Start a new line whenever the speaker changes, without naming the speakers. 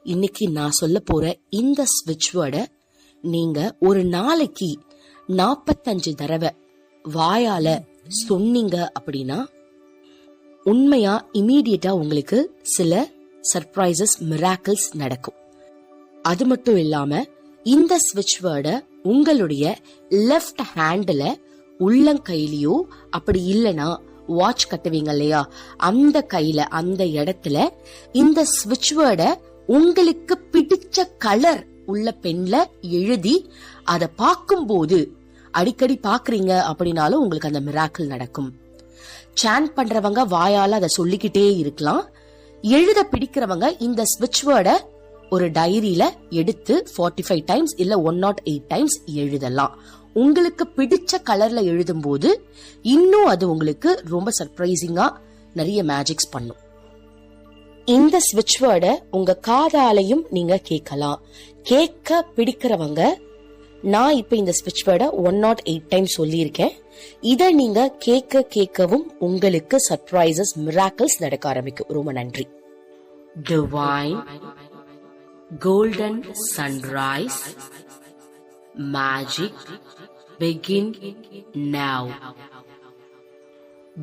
இன்னைக்கு நான் சொல்ல போற இந்த ஸ்விட்ச் வேர்டை நீங்க ஒரு நாளைக்கு 45 தடவை வாயால சொன்னீங்க அப்படின்னா உண்மையா இமீடியட்டா உங்களுக்கு சில சர்ப்ரைசஸ் மிராக்கிள்ஸ் நடக்கும். அது மட்டும் இல்லாம இந்த ஸ்விட்ச் வேர்டை உங்களுடைய லெஃப்ட் ஹேண்ட்ல உள்ளங்கையிலயோ அப்படி இல்லனா வாட்ச் கட்டுவீங்க இல்லையா, அந்த கையில அந்த இடத்துல இந்த ஸ்விட்ச் வேர்டை உங்களுக்கு பிடிச்ச கலர் உள்ள பென்ல எழுதி அதை பார்க்கும்போது அடிக்கடி பாக்குறீங்க அப்படின்னாலும் உங்களுக்கு அந்த மிராக்கிள் நடக்கும். சாண்ட் பண்றவங்க வாயால அதை சொல்லிக்கிட்டே இருக்கலாம். எழுத பிடிக்கிறவங்க இந்த ஸ்விட்ச் வேர்டை ஒரு டைரியில எடுத்து 45 டைம்ஸ் இல்ல 108 டைம்ஸ் எழுதலாம். உங்களுக்கு பிடிச்ச கலர்ல எழுதும் போது இன்னும் அது உங்களுக்கு ரொம்ப சர்ப்ரைசிங்கா நிறைய மேஜிக்ஸ் பண்ணும். இந்த ஸ்விட்ச் வேர்டை உங்க காதாலையும் நீங்க கேட்கலாம். கேட்க பிடிக்கிறவங்க நான் இப்ப இந்த ஸ்விட்ச் வேர்டை 108 டைம்ஸ் சொல்லியிருக்கேன். இதை நீங்க கேட்கவும் உங்களுக்கு சர்ப்ரைசஸ் மிராக்கிள்ஸ் நடக்க ஆரம்பிக்கும். ரொம்ப நன்றி. Divine Golden Sunrise Magic Begin Now.